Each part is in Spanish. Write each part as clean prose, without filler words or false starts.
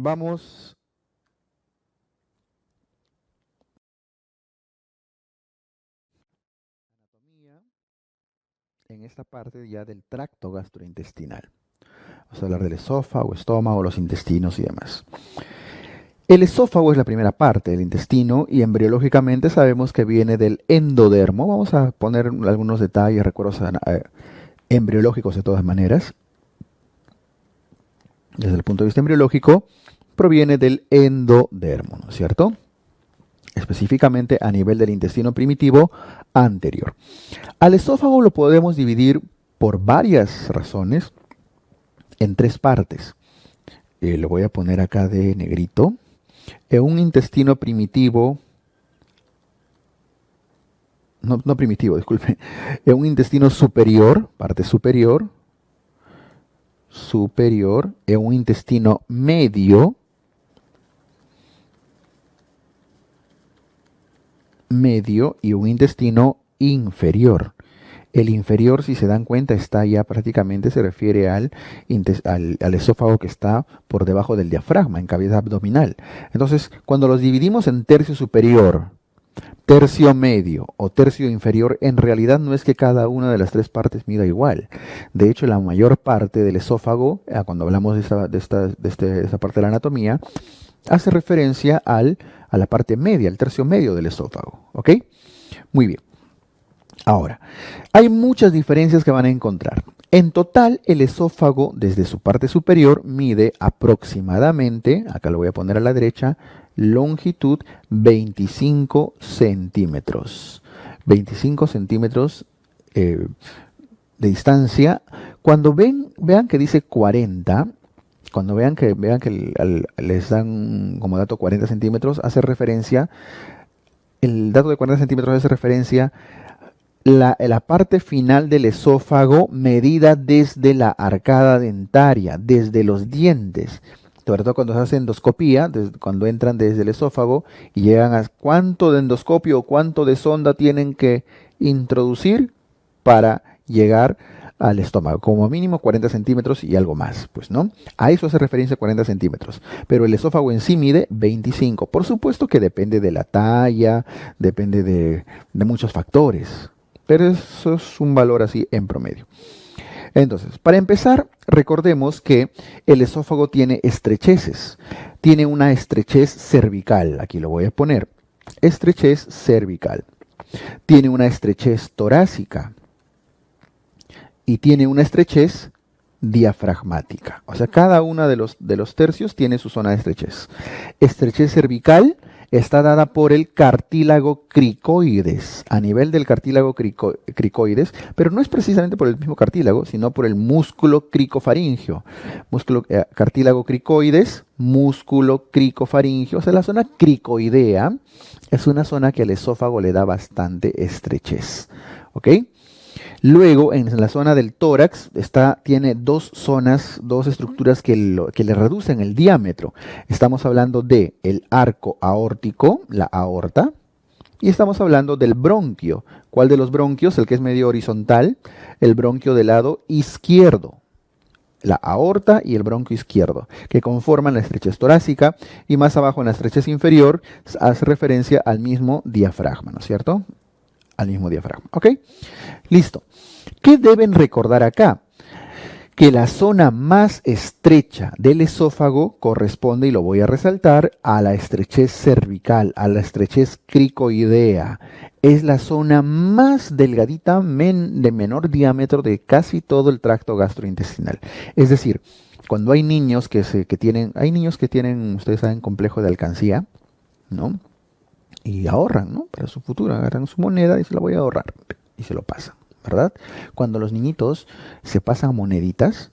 vamos en esta parte ya del tracto gastrointestinal. Vamos a hablar del esófago, estómago, los intestinos y demás. El esófago es la primera parte del intestino y embriológicamente sabemos que viene del endodermo. Vamos a poner algunos detalles, recuerdos embriológicos de todas maneras. Desde el punto de vista embriológico, proviene del endodermo, ¿no es cierto? Específicamente a nivel del intestino primitivo anterior. Al esófago lo podemos dividir por varias razones en tres partes. Lo voy a poner acá de negrito. En un intestino primitivo, no primitivo, disculpe, en un intestino superior, parte superior, en un intestino medio, y un intestino inferior. El inferior, si se dan cuenta, está ya prácticamente, se refiere al esófago que está por debajo del diafragma, en cavidad abdominal. Entonces, cuando los dividimos en tercio superior, tercio medio o tercio inferior, en realidad no es que cada una de las tres partes mida igual. De hecho, la mayor parte del esófago, cuando hablamos de esta parte de la anatomía, hace referencia a la parte media, al tercio medio del esófago. ¿Ok? Muy bien. Ahora, hay muchas diferencias que van a encontrar. En total, el esófago desde su parte superior mide aproximadamente, acá lo voy a poner a la derecha, longitud 25 centímetros. 25 centímetros de distancia. Cuando vean que dice 40, cuando vean que les dan como dato 40 centímetros, hace referencia, el dato de 40 centímetros hace referencia la parte final del esófago medida desde la arcada dentaria, desde los dientes. Sobre todo cuando se hace endoscopía, cuando entran desde el esófago y llegan a cuánto de endoscopio o cuánto de sonda tienen que introducir para llegar al estómago. Como mínimo 40 centímetros y algo más, pues, ¿no? A eso hace referencia 40 centímetros. Pero el esófago en sí mide 25. Por supuesto que depende de la talla, depende de muchos factores. Pero eso es un valor así en promedio. Entonces, para empezar, recordemos que el esófago tiene estrecheces. Tiene una estrechez cervical. Aquí lo voy a poner. Estrechez cervical. Tiene una estrechez torácica. Y tiene una estrechez diafragmática. O sea, cada uno de los tercios tiene su zona de estrechez. Estrechez cervical está dada por el cartílago cricoides, a nivel del cartílago cricoides, pero no es precisamente por el mismo cartílago, sino por el músculo cricofaringio. Cartílago cricoides, músculo cricofaringio, o sea, la zona cricoidea es una zona que al esófago le da bastante estrechez. ¿Ok? Luego, en la zona del tórax, tiene dos zonas, dos estructuras que le reducen el diámetro. Estamos hablando del arco aórtico, la aorta, y estamos hablando del bronquio. ¿Cuál de los bronquios? El que es medio horizontal, el bronquio del lado izquierdo. La aorta y el bronquio izquierdo, que conforman la estrechez torácica, y más abajo en la estrechez inferior hace referencia al mismo diafragma, ¿no es cierto? Al mismo diafragma. ¿Ok? Listo. ¿Qué deben recordar acá? Que la zona más estrecha del esófago corresponde, y lo voy a resaltar, a la estrechez cervical, a la estrechez cricoidea. Es la zona más delgadita, de menor diámetro de casi todo el tracto gastrointestinal. Es decir, cuando hay niños que tienen, ustedes saben, complejo de alcancía, ¿no? Y ahorran, ¿no? Para su futuro, agarran su moneda y se la voy a ahorrar. Y se lo pasan, ¿verdad? Cuando los niñitos se pasan moneditas,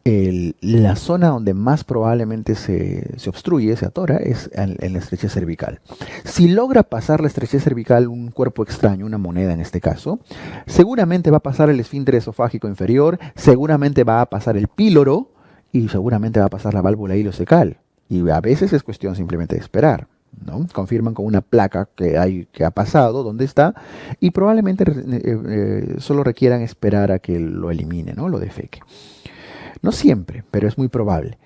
la zona donde más probablemente se obstruye, se atora, es en la estrechez cervical. Si logra pasar la estrechez cervical un cuerpo extraño, una moneda en este caso, seguramente va a pasar el esfínter esofágico inferior, seguramente va a pasar el píloro y seguramente va a pasar la válvula ileocecal. Y a veces es cuestión simplemente de esperar, ¿no? Confirman con una placa que ha pasado, dónde está, y probablemente solo requieran esperar a que lo elimine, ¿no? Lo defeque. No siempre, pero es muy probable.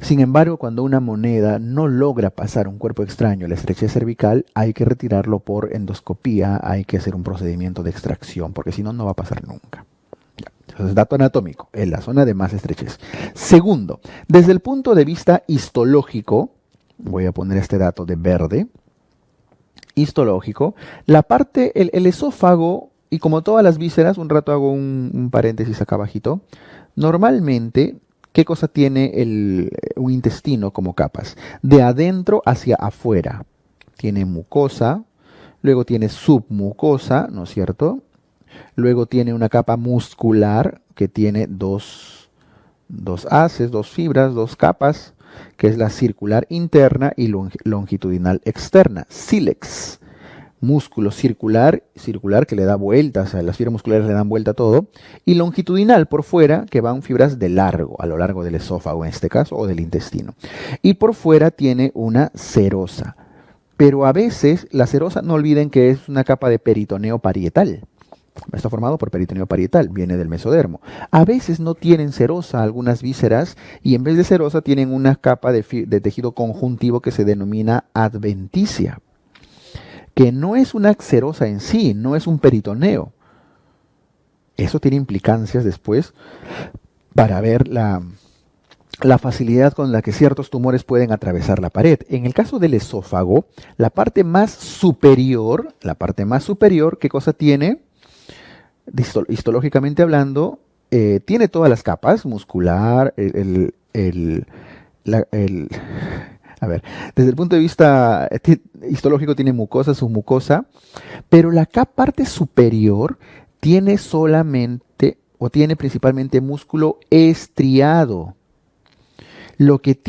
Sin embargo, cuando una moneda no logra pasar un cuerpo extraño a la estrechez cervical, hay que retirarlo por endoscopía, hay que hacer un procedimiento de extracción, porque si no, no va a pasar nunca. Entonces, dato anatómico, en la zona de más estrechez. Segundo, desde el punto de vista histológico, voy a poner este dato de verde, histológico, la parte, el esófago, y como todas las vísceras, un rato hago un paréntesis acá abajito, normalmente, ¿qué cosa tiene un intestino como capas? De adentro hacia afuera. Tiene mucosa, luego tiene submucosa, ¿no es cierto? Luego tiene una capa muscular que tiene dos haces, dos fibras, dos capas, que es la circular interna y longitudinal externa, sílex. Músculo circular que le da vueltas, las fibras musculares le dan vuelta a todo, y longitudinal por fuera, que van fibras de largo, a lo largo del esófago en este caso, o del intestino. Y por fuera tiene una serosa. Pero a veces la serosa, no olviden que es una capa de peritoneo parietal. Está formado por peritoneo parietal, viene del mesodermo. A veces no tienen serosa algunas vísceras y en vez de serosa tienen una capa de tejido conjuntivo que se denomina adventicia, que no es una serosa en sí, no es un peritoneo. Eso tiene implicancias después para ver la facilidad con la que ciertos tumores pueden atravesar la pared. En el caso del esófago, la parte más superior, ¿qué cosa tiene? Histológicamente hablando, tiene todas las capas, muscular, a ver, desde el punto de vista histológico tiene mucosa, submucosa, pero la parte superior tiene solamente, o tiene principalmente músculo estriado. Lo que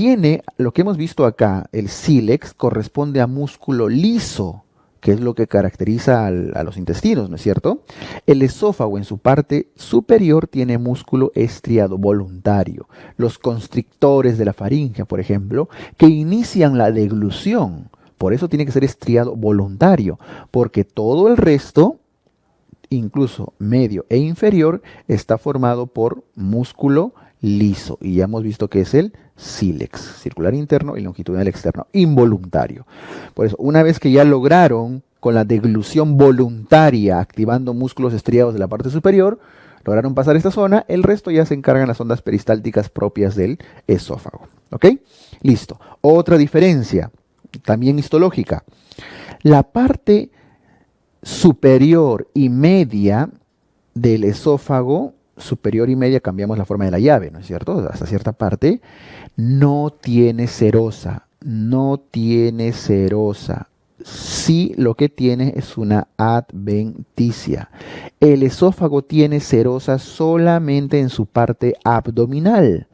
hemos visto acá, el sílex, corresponde a músculo liso, que es lo que caracteriza a los intestinos, ¿no es cierto? El esófago en su parte superior tiene músculo estriado voluntario. Los constrictores de la faringe, por ejemplo, que inician la deglución. Por eso tiene que ser estriado voluntario, porque todo el resto, incluso medio e inferior, está formado por músculo liso. Y ya hemos visto que es el sílex, circular interno y longitudinal externo, involuntario. Por eso, una vez que ya lograron con la deglución voluntaria, activando músculos estriados de la parte superior, lograron pasar esta zona, el resto ya se encargan las ondas peristálticas propias del esófago. ¿Ok? Listo. Otra diferencia, también histológica. La parte superior y media del esófago, superior y media, cambiamos la forma de la llave, ¿no es cierto? Hasta cierta parte, no tiene serosa, Sí, lo que tiene es una adventicia. El esófago tiene serosa solamente en su parte abdominal.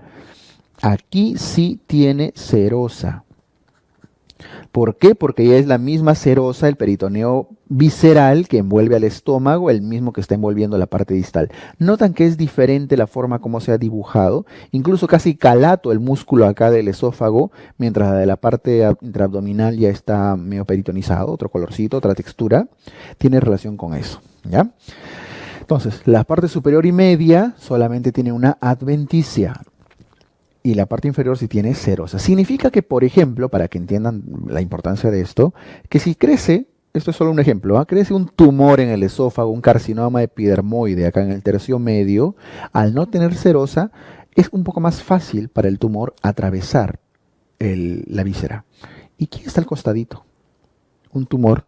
Aquí sí tiene serosa. ¿Por qué? Porque ya es la misma serosa, el peritoneo visceral que envuelve al estómago, el mismo que está envolviendo la parte distal. Notan que es diferente la forma como se ha dibujado, incluso casi calato el músculo acá del esófago, mientras de la parte intraabdominal ya está medio peritonizado, otro colorcito, otra textura, tiene relación con eso, ¿ya? Entonces, la parte superior y media solamente tiene una adventicia. Y la parte inferior sí tiene serosa. Significa que, por ejemplo, para que entiendan la importancia de esto, que si crece, esto es solo un ejemplo, crece un tumor en el esófago, un carcinoma epidermoide acá en el tercio medio, al no tener serosa, es un poco más fácil para el tumor atravesar la víscera. ¿Y quién está al costadito? Un tumor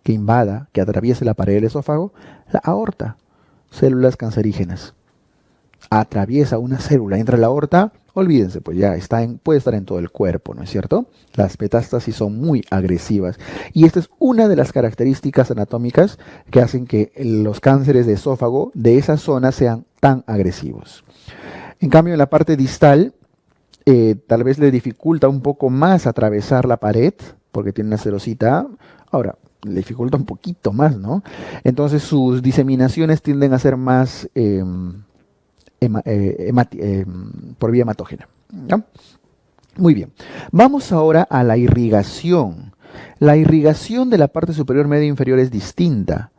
que invada, que atraviese la pared del esófago, la aorta, células cancerígenas. Atraviesa una célula, entra a la aorta, olvídense, pues ya puede estar en todo el cuerpo, ¿no es cierto? Las metástasis son muy agresivas y esta es una de las características anatómicas que hacen que los cánceres de esófago de esa zona sean tan agresivos. En cambio, en la parte distal, tal vez le dificulta un poco más atravesar la pared, porque tiene una serosita. Ahora, le dificulta un poquito más, ¿no? Entonces sus diseminaciones tienden a ser más por vía hematógena, ¿ya? Muy bien. Vamos ahora a la irrigación. La irrigación de la parte superior, media e inferior es distinta.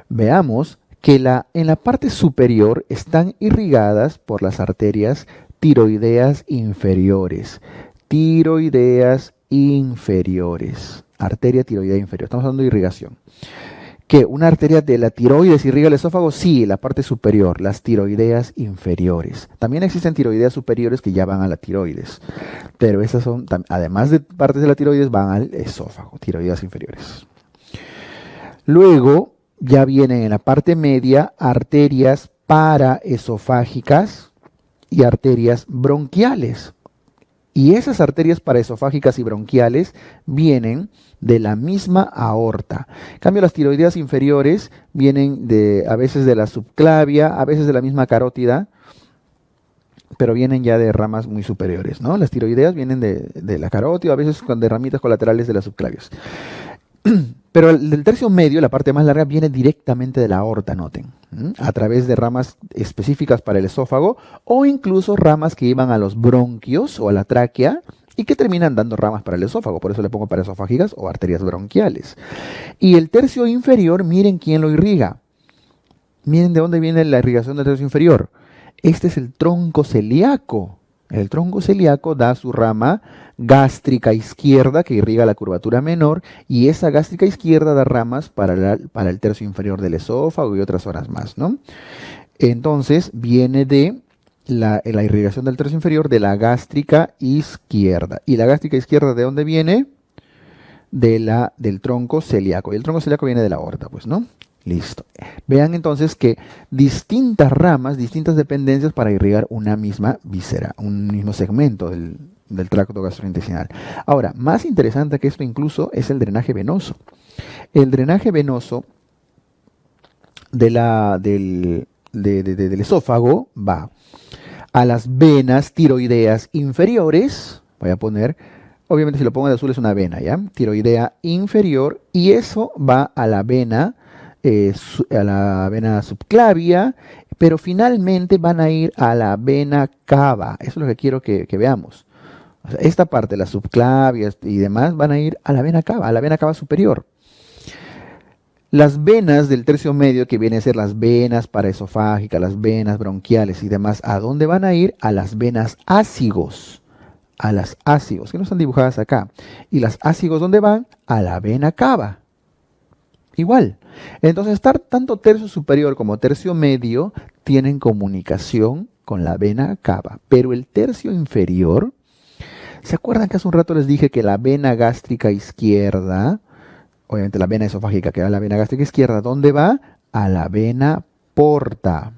Veamos que en la parte superior están irrigadas por las arterias tiroideas inferiores. Tiroideas inferiores. Arteria tiroidea inferior. Estamos hablando de irrigación. ¿Qué? ¿Una arteria de la tiroides irriga el esófago? Sí, la parte superior, las tiroideas inferiores. También existen tiroideas superiores que ya van a la tiroides. Pero esas son, además de partes de la tiroides, van al esófago, tiroideas inferiores. Luego, ya vienen en la parte media arterias paraesofágicas y arterias bronquiales. Y esas arterias paraesofágicas y bronquiales vienen de la misma aorta. En cambio, las tiroideas inferiores vienen a veces de la subclavia, a veces de la misma carótida, pero vienen ya de ramas muy superiores, ¿no? Las tiroideas vienen de la carótida, a veces de ramitas colaterales de las subclavias. Pero el tercio medio, la parte más larga, viene directamente de la aorta, noten, a través de ramas específicas para el esófago o incluso ramas que iban a los bronquios o a la tráquea y que terminan dando ramas para el esófago. Por eso le pongo paraesofágicas o arterias bronquiales. Y el tercio inferior, miren quién lo irriga. Miren de dónde viene la irrigación del tercio inferior. Este es el tronco celíaco. El tronco celíaco da su rama gástrica izquierda que irriga la curvatura menor y esa gástrica izquierda da ramas para el tercio inferior del esófago y otras zonas más, ¿no? Entonces viene de la irrigación del tercio inferior de la gástrica izquierda. ¿Y la gástrica izquierda de dónde viene? Del tronco celíaco. Y el tronco celíaco viene de la aorta, pues, ¿no? Listo. Vean entonces que distintas ramas, distintas dependencias para irrigar una misma víscera, un mismo segmento del tracto gastrointestinal. Ahora, más interesante que esto incluso es el drenaje venoso. El drenaje venoso del esófago va a las venas tiroideas inferiores. Voy a poner, obviamente si lo pongo de azul es una vena, ¿ya? Tiroidea inferior, y eso va a la vena subclavia, pero finalmente van a ir a la vena cava. Eso es lo que quiero que veamos. O sea, esta parte, las subclavias y demás, van a ir a la vena cava superior. Las venas del tercio medio, que vienen a ser las venas paraesofágicas, las venas bronquiales y demás, ¿a dónde van a ir? A las venas ácigos. A las ácigos, que no están dibujadas acá. ¿Y las ácigos dónde van? A la vena cava. Igual. Entonces, tanto tercio superior como tercio medio tienen comunicación con la vena cava. Pero el tercio inferior, ¿se acuerdan que hace un rato les dije que la vena gástrica izquierda, obviamente la vena esofágica, que era la vena gástrica izquierda, ¿dónde va? A la vena porta.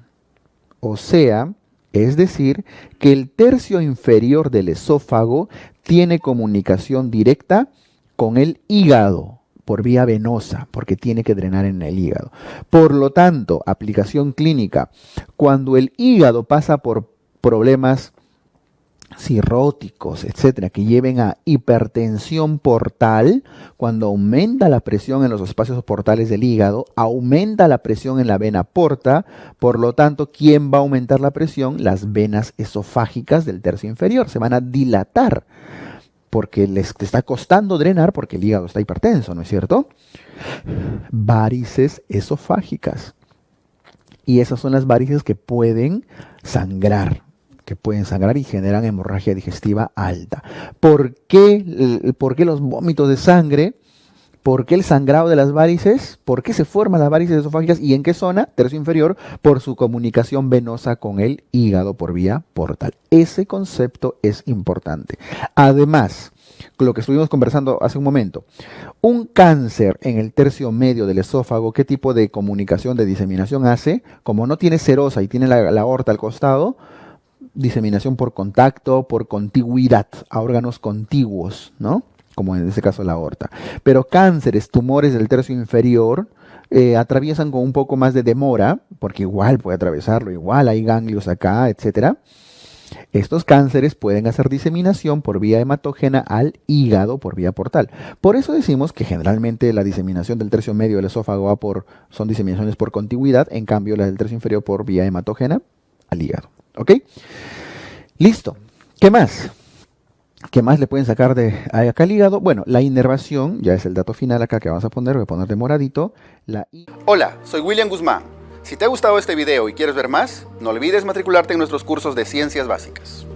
O sea, es decir, que el tercio inferior del esófago tiene comunicación directa con el hígado por vía venosa, porque tiene que drenar en el hígado. Por lo tanto, aplicación clínica, cuando el hígado pasa por problemas cirróticos, etcétera, que lleven a hipertensión portal, cuando aumenta la presión en los espacios portales del hígado, aumenta la presión en la vena porta, por lo tanto, ¿quién va a aumentar la presión? Las venas esofágicas del tercio inferior se van a dilatar, porque les está costando drenar porque el hígado está hipertenso, ¿no es cierto? Varices esofágicas. Y esas son las varices que pueden sangrar y generan hemorragia digestiva alta. ¿Por qué los vómitos de sangre? ¿Por qué el sangrado de las varices? ¿Por qué se forman las varices esofágicas? ¿Y en qué zona? Tercio inferior, por su comunicación venosa con el hígado por vía portal. Ese concepto es importante. Además, lo que estuvimos conversando hace un momento, un cáncer en el tercio medio del esófago, ¿qué tipo de comunicación, de diseminación hace? Como no tiene serosa y tiene la aorta al costado, diseminación por contacto, por contigüidad a órganos contiguos, ¿no? Como en este caso la aorta. Pero cánceres, tumores del tercio inferior, atraviesan con un poco más de demora, porque igual puede atravesarlo, igual hay ganglios acá, etcétera. Estos cánceres pueden hacer diseminación por vía hematógena al hígado por vía portal. Por eso decimos que generalmente la diseminación del tercio medio del esófago son diseminaciones por contigüidad, en cambio la del tercio inferior por vía hematógena al hígado. ¿Ok? Listo. ¿Qué más? ¿Qué más le pueden sacar de acá al hígado? Bueno, la inervación, ya es el dato final acá que vamos a poner, voy a poner de moradito. Hola, soy William Guzmán. Si te ha gustado este video y quieres ver más, no olvides matricularte en nuestros cursos de ciencias básicas.